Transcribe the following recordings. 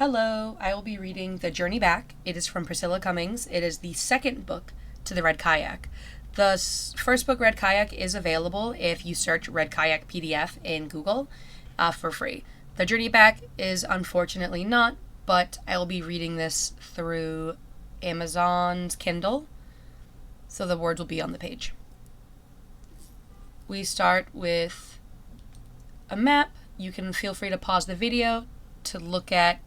Hello, I will be reading The Journey Back. It is from Priscilla Cummings. It is the second book to the Red Kayak. The first book, Red Kayak, is available if you search Red Kayak PDF in Google for free. The Journey Back is unfortunately not, but I will be reading this through Amazon's Kindle, so the words will be on the page. We start with a map. You can feel free to pause the video to look at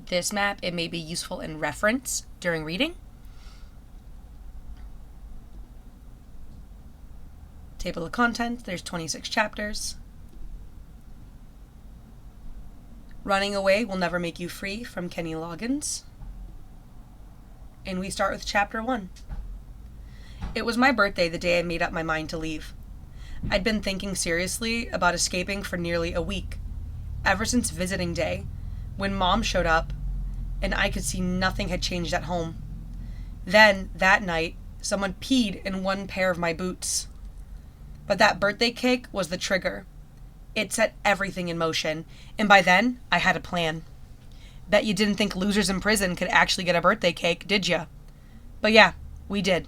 this map. It may be useful in reference during reading. Table of contents, there's 26 chapters. Running Away Will Never Make You Free from Kenny Loggins. And we start with chapter 1. It was my birthday the day I made up my mind to leave. I'd been thinking seriously about escaping for nearly a week, ever since visiting day, when Mom showed up and I could see nothing had changed at home. Then, that night, someone peed in one pair of my boots. But that birthday cake was the trigger. It set everything in motion, and by then, I had a plan. Bet you didn't think losers in prison could actually get a birthday cake, did ya? But yeah, we did.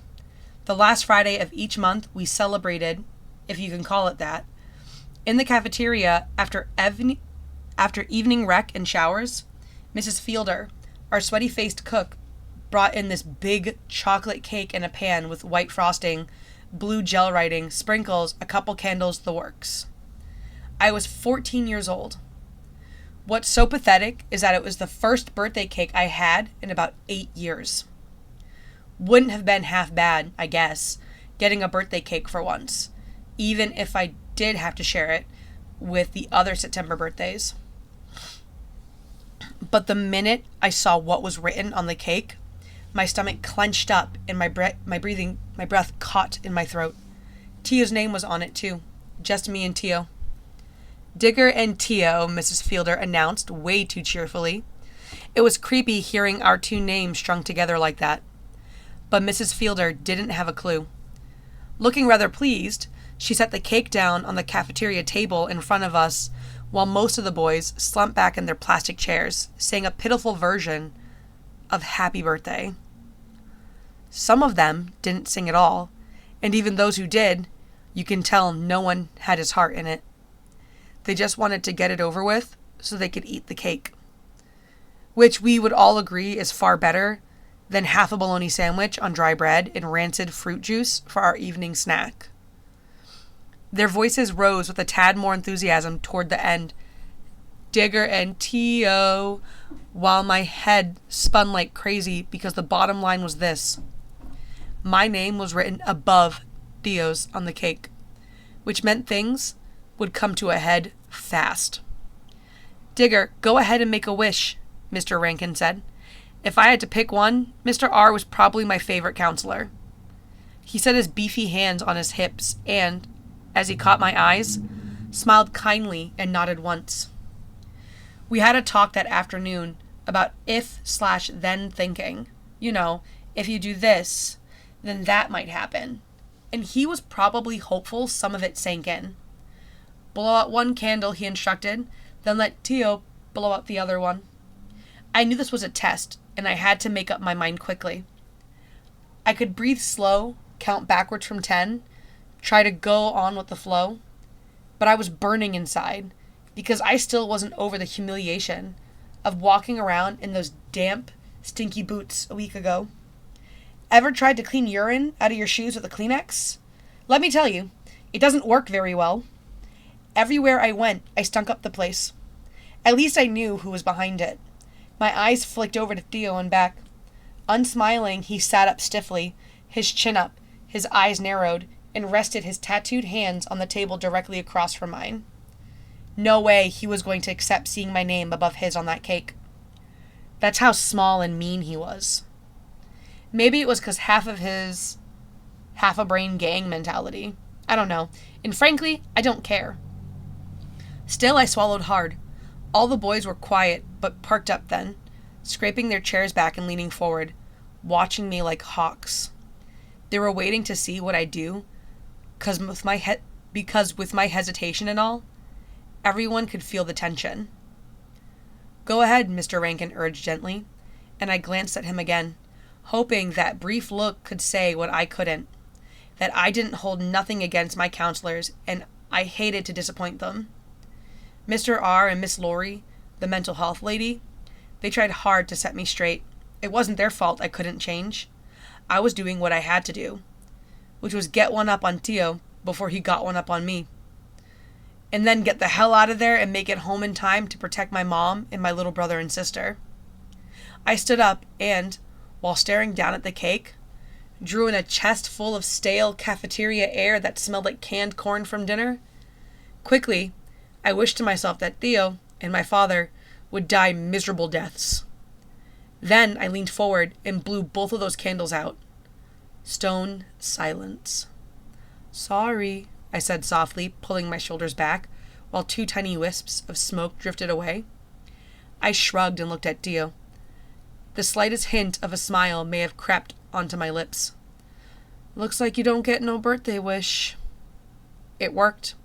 The last Friday of each month, we celebrated, if you can call it that, in the cafeteria after evening rec and showers. Mrs. Fielder, our sweaty-faced cook, brought in this big chocolate cake in a pan with white frosting, blue gel writing, sprinkles, a couple candles, the works. I was 14 years old. What's so pathetic is that it was the first birthday cake I had in about 8 years. Wouldn't have been half bad, I guess, getting a birthday cake for once, even if I did have to share it with the other September birthdays. But the minute I saw what was written on the cake, my stomach clenched up and my breath caught in my throat. Tio's name was on it too. Just me and Tio. Digger and Tio, Mrs. Fielder announced way too cheerfully. It was creepy hearing our two names strung together like that. But Mrs. Fielder didn't have a clue. Looking rather pleased, she set the cake down on the cafeteria table in front of us, while most of the boys slumped back in their plastic chairs, saying a pitiful version of Happy Birthday. Some of them didn't sing at all, and even those who did, you can tell no one had his heart in it. They just wanted to get it over with so they could eat the cake, which we would all agree is far better than half a bologna sandwich on dry bread and rancid fruit juice for our evening snack. Their voices rose with a tad more enthusiasm toward the end. Digger and Tio, while my head spun like crazy because the bottom line was this. My name was written above Tio's on the cake, which meant things would come to a head fast. Digger, go ahead and make a wish, Mr. Rankin said. If I had to pick one, Mr. R was probably my favorite counselor. He set his beefy hands on his hips and, as he caught my eyes, smiled kindly and nodded once. We had a talk that afternoon about if/then thinking. You know, if you do this, then that might happen. And he was probably hopeful some of it sank in. Blow out one candle, he instructed, then let Tio blow out the other one. I knew this was a test, and I had to make up my mind quickly. I could breathe slow, count backwards from 10, try to go on with the flow, but I was burning inside because I still wasn't over the humiliation of walking around in those damp, stinky boots a week ago. Ever tried to clean urine out of your shoes with a Kleenex? Let me tell you, it doesn't work very well. Everywhere I went, I stunk up the place. At least I knew who was behind it. My eyes flicked over to Tio and back. Unsmiling, he sat up stiffly, his chin up, his eyes narrowed, and rested his tattooed hands on the table directly across from mine. No way he was going to accept seeing my name above his on that cake. That's how small and mean he was. Maybe it was because half a brain gang mentality. I don't know. And frankly, I don't care. Still, I swallowed hard. All the boys were quiet, but perked up then, scraping their chairs back and leaning forward, watching me like hawks. They were waiting to see what I'd do, because with my hesitation and all, everyone could feel the tension. Go ahead, Mr. Rankin urged gently, and I glanced at him again, hoping that brief look could say what I couldn't, that I didn't hold nothing against my counselors, and I hated to disappoint them. Mr. R. and Miss Laurie, the mental health lady, they tried hard to set me straight. It wasn't their fault I couldn't change. I was doing what I had to do, which was get one up on Tio before he got one up on me. And then get the hell out of there and make it home in time to protect my mom and my little brother and sister. I stood up and, while staring down at the cake, drew in a chest full of stale cafeteria air that smelled like canned corn from dinner. Quickly, I wished to myself that Theo and my father would die miserable deaths. Then I leaned forward and blew both of those candles out. Stone silence. Sorry, I said softly, pulling my shoulders back, while 2 tiny wisps of smoke drifted away. I shrugged and looked at Theo. The slightest hint of a smile may have crept onto my lips. Looks like you don't get no birthday wish. It worked.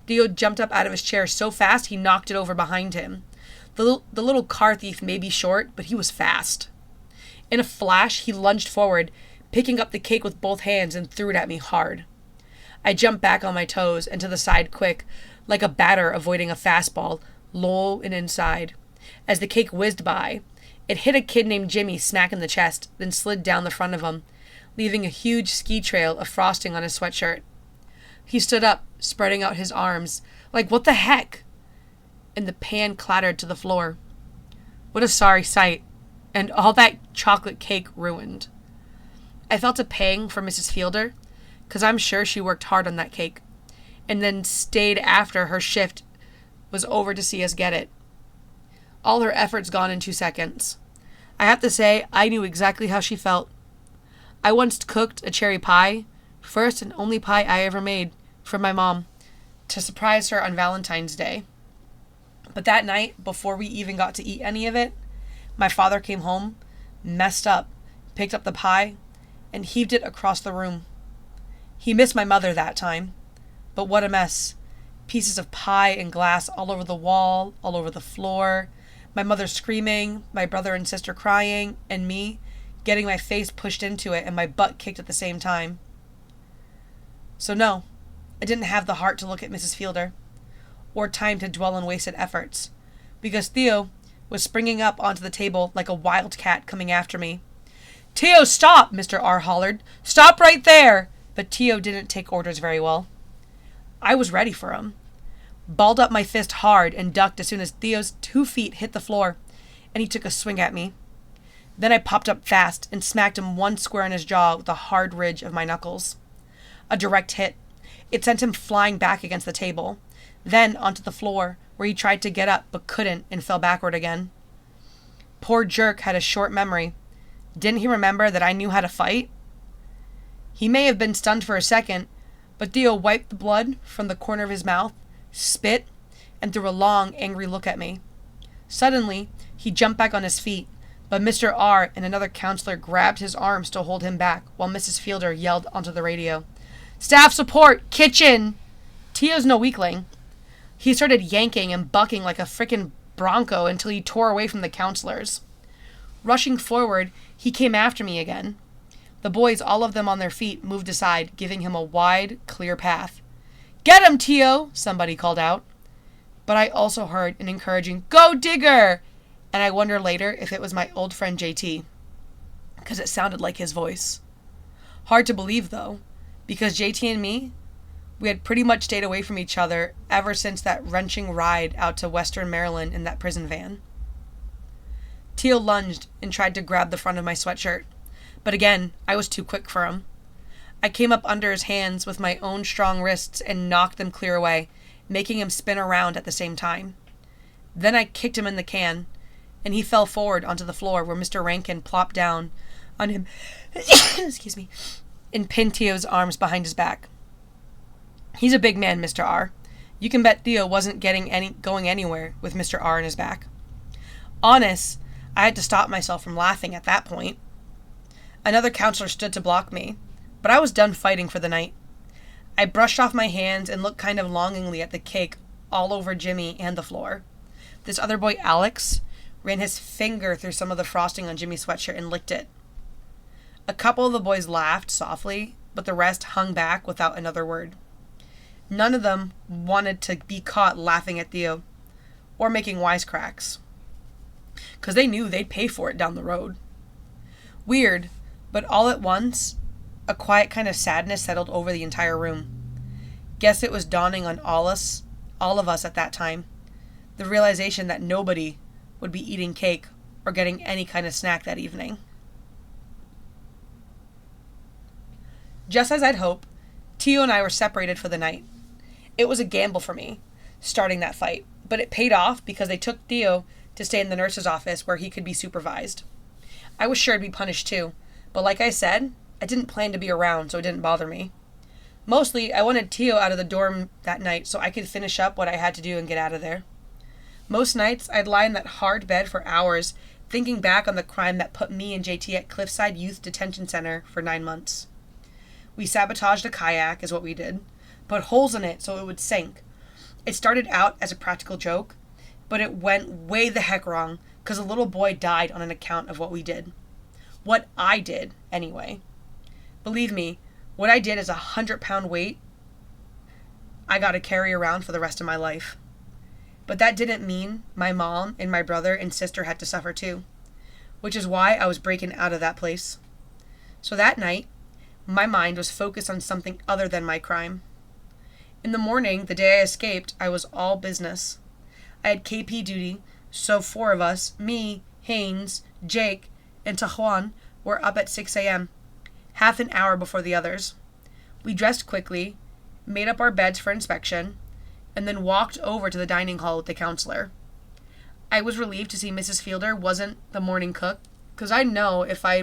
Theo jumped up out of his chair so fast he knocked it over behind him. The little car thief may be short, but he was fast. In a flash, he lunged forward, picking up the cake with both hands and threw it at me hard. I jumped back on my toes and to the side quick, like a batter avoiding a fastball, low and inside. As the cake whizzed by, it hit a kid named Jimmy smack in the chest, then slid down the front of him, leaving a huge ski trail of frosting on his sweatshirt. He stood up, spreading out his arms, like, what the heck? And the pan clattered to the floor. What a sorry sight, and all that chocolate cake ruined. I felt a pang for Mrs. Fielder, because I'm sure she worked hard on that cake, and then stayed after her shift was over to see us get it. All her efforts gone in 2 seconds. I have to say, I knew exactly how she felt. I once cooked a cherry pie, first and only pie I ever made, for my mom, to surprise her on Valentine's Day. But that night, before we even got to eat any of it, my father came home, messed up, picked up the pie, and heaved it across the room. He missed my mother that time, but what a mess. Pieces of pie and glass all over the wall, all over the floor, my mother screaming, my brother and sister crying, and me getting my face pushed into it and my butt kicked at the same time. So no, I didn't have the heart to look at Mrs. Fielder, or time to dwell on wasted efforts, because Theo was springing up onto the table like a wild cat coming after me. Theo, stop! Mr. R. hollered. Stop right there! But Theo didn't take orders very well. I was ready for him. Balled up my fist hard and ducked as soon as Theo's 2 feet hit the floor, and he took a swing at me. Then I popped up fast and smacked him one square in his jaw with the hard ridge of my knuckles. A direct hit. It sent him flying back against the table, then onto the floor, where he tried to get up but couldn't and fell backward again. Poor jerk had a short memory. Didn't he remember that I knew how to fight? He may have been stunned for a second, but Theo wiped the blood from the corner of his mouth, spit, and threw a long, angry look at me. Suddenly, he jumped back on his feet, but Mr. R. and another counselor grabbed his arms to hold him back while Mrs. Fielder yelled onto the radio, Staff support! Kitchen! Theo's no weakling. He started yanking and bucking like a frickin' bronco until he tore away from the counselors. Rushing forward, he came after me again. The boys, all of them on their feet, moved aside, giving him a wide, clear path. Get him, Theo! Somebody called out. But I also heard an encouraging, Go Digger! And I wonder later if it was my old friend JT, because it sounded like his voice. Hard to believe, though, because JT and me, we had pretty much stayed away from each other ever since that wrenching ride out to Western Maryland in that prison van. Theo lunged and tried to grab the front of my sweatshirt, but again, I was too quick for him. I came up under his hands with my own strong wrists and knocked them clear away, making him spin around at the same time. Then I kicked him in the can, and he fell forward onto the floor where Mr. Rankin plopped down on him excuse me, and pinned Theo's arms behind his back. He's a big man, Mr. R. You can bet Theo wasn't going anywhere with Mr. R in his back. Honest, I had to stop myself from laughing at that point. Another counselor stood to block me, but I was done fighting for the night. I brushed off my hands and looked kind of longingly at the cake all over Jimmy and the floor. This other boy, Alex, ran his finger through some of the frosting on Jimmy's sweatshirt and licked it. A couple of the boys laughed softly, but the rest hung back without another word. None of them wanted to be caught laughing at Theo or making wisecracks, because they knew they'd pay for it down the road. Weird, but all at once, a quiet kind of sadness settled over the entire room. Guess it was dawning on all of us at that time. The realization that nobody would be eating cake or getting any kind of snack that evening. Just as I'd hoped, Theo and I were separated for the night. It was a gamble for me, starting that fight, but it paid off because they took Theo to stay in the nurse's office where he could be supervised. I was sure I'd be punished too, but like I said, I didn't plan to be around, so it didn't bother me. Mostly, I wanted Theo out of the dorm that night so I could finish up what I had to do and get out of there. Most nights, I'd lie in that hard bed for hours, thinking back on the crime that put me and JT at Cliffside Youth Detention Center for 9 months. We sabotaged a kayak, is what we did. Put holes in it so it would sink. It started out as a practical joke, but it went way the heck wrong because a little boy died on an account of what we did. What I did, anyway. Believe me, what I did is 100-pound weight I got to carry around for the rest of my life. But that didn't mean my mom and my brother and sister had to suffer too, which is why I was breaking out of that place. So that night, my mind was focused on something other than my crime. In the morning, the day I escaped, I was all business. I had KP duty, so 4 of us, me, Haynes, Jake, and Tajuan, were up at 6 a.m., half an hour before the others. We dressed quickly, made up our beds for inspection, and then walked over to the dining hall with the counselor. I was relieved to see Mrs. Fielder wasn't the morning cook, because I know if I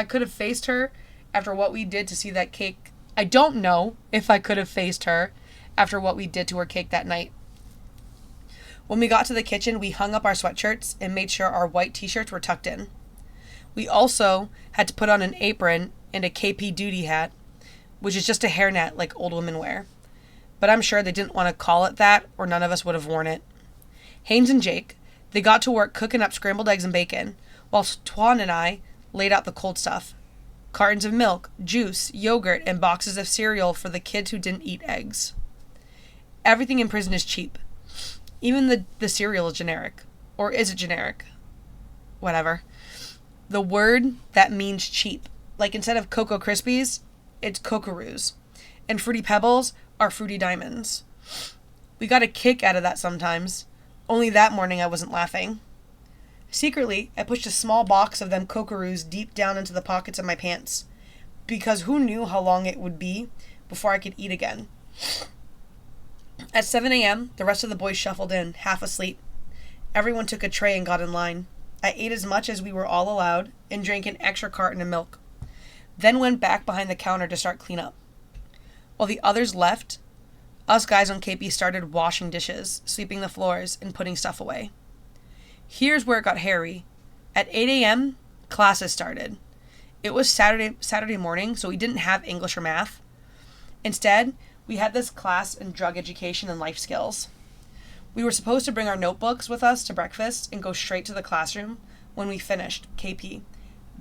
could have faced her after what we did to see that cake. I don't know if I could have faced her after what we did to her cake that night. When we got to the kitchen, we hung up our sweatshirts and made sure our white t-shirts were tucked in. We also had to put on an apron and a KP duty hat, which is just a hairnet like old women wear. But I'm sure they didn't want to call it that or none of us would have worn it. Haynes and Jake, they got to work cooking up scrambled eggs and bacon, while Tuan and I laid out the cold stuff. Cartons of milk, juice, yogurt, and boxes of cereal for the kids who didn't eat eggs. Everything in prison is cheap. Even the cereal is generic. Or is it generic? Whatever. The word that means cheap. Like instead of Cocoa Krispies, it's Cocoaroos. And Fruity Pebbles are Fruity Diamonds. We got a kick out of that sometimes. Only that morning I wasn't laughing. Secretly, I pushed a small box of them Cocoaroos deep down into the pockets of my pants, because who knew how long it would be before I could eat again. At 7 a.m., the rest of the boys shuffled in, half asleep. Everyone took a tray and got in line. I ate as much as we were all allowed and drank an extra carton of milk, then went back behind the counter to start cleanup. While the others left, us guys on KP started washing dishes, sweeping the floors, and putting stuff away. Here's where it got hairy. At 8 a.m., classes started. It was Saturday morning, so we didn't have English or math. Instead, we had this class in drug education and life skills. We were supposed to bring our notebooks with us to breakfast and go straight to the classroom when we finished KP.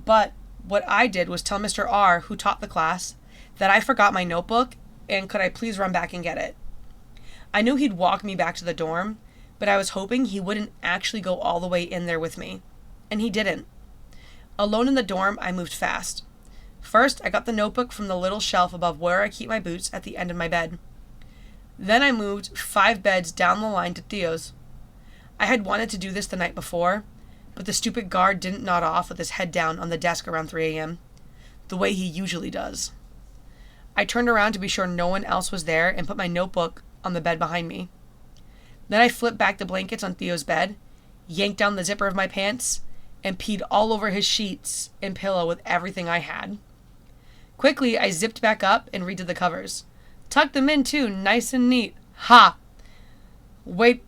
But what I did was tell Mr. R, who taught the class, that I forgot my notebook and could I please run back and get it. I knew he'd walk me back to the dorm, but I was hoping he wouldn't actually go all the way in there with me. And he didn't. Alone in the dorm, I moved fast. First, I got the notebook from the little shelf above where I keep my boots at the end of my bed. Then I moved 5 beds down the line to Theo's. I had wanted to do this the night before, but the stupid guard didn't nod off with his head down on the desk around 3 a.m., the way he usually does. I turned around to be sure no one else was there and put my notebook on the bed behind me. Then I flipped back the blankets on Theo's bed, yanked down the zipper of my pants, and peed all over his sheets and pillow with everything I had. Quickly, I zipped back up and redid the covers. Tucked them in too, nice and neat. Ha! Wait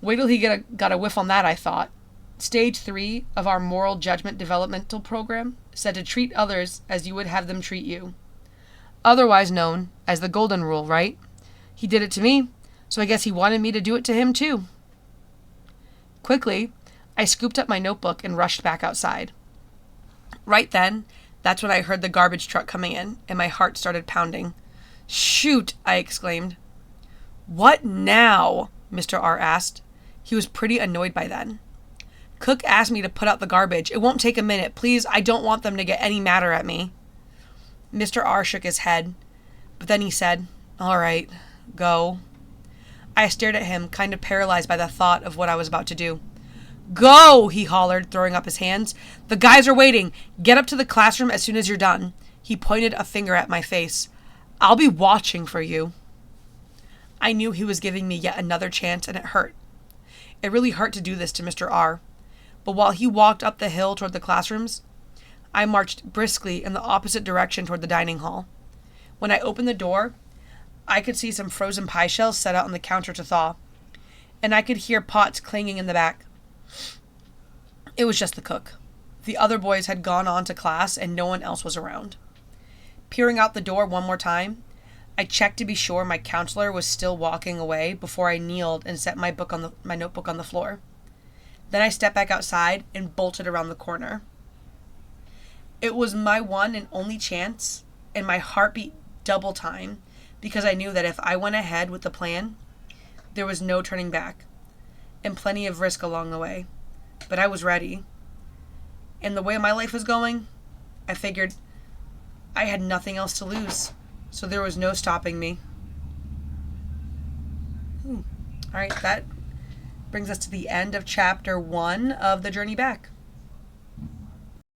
till he got a whiff on that, I thought. Stage 3 of our moral judgment developmental program said to treat others as you would have them treat you. Otherwise known as the golden rule, right? He did it to me, so I guess he wanted me to do it to him too. Quickly, I scooped up my notebook and rushed back outside. Right then, that's when I heard the garbage truck coming in, and my heart started pounding. "Shoot!" I exclaimed. "What now?" Mr. R asked. He was pretty annoyed by then. "Cook asked me to put out the garbage. It won't take a minute. Please, I don't want them to get any madder at me." Mr. R shook his head, but then he said, "All right, go." I stared at him, kind of paralyzed by the thought of what I was about to do. "Go!" he hollered, throwing up his hands. "The guys are waiting. Get up to the classroom as soon as you're done." He pointed a finger at my face. "I'll be watching for you." I knew he was giving me yet another chance, and it hurt. It really hurt to do this to Mr. R. But while he walked up the hill toward the classrooms, I marched briskly in the opposite direction toward the dining hall. When I opened the door, I could see some frozen pie shells set out on the counter to thaw, and I could hear pots clanging in the back. It was just the cook. The other boys had gone on to class, and no one else was around. Peering out the door one more time, I checked to be sure my counselor was still walking away before I kneeled and set my notebook on the floor. Then I stepped back outside and bolted around the corner. It was my one and only chance, and my heart beat double time because I knew that if I went ahead with the plan, there was no turning back and plenty of risk along the way. But I was ready. And the way my life was going, I figured I had nothing else to lose, so there was no stopping me. All right, that brings us to the end of chapter 1 of The Journey Back.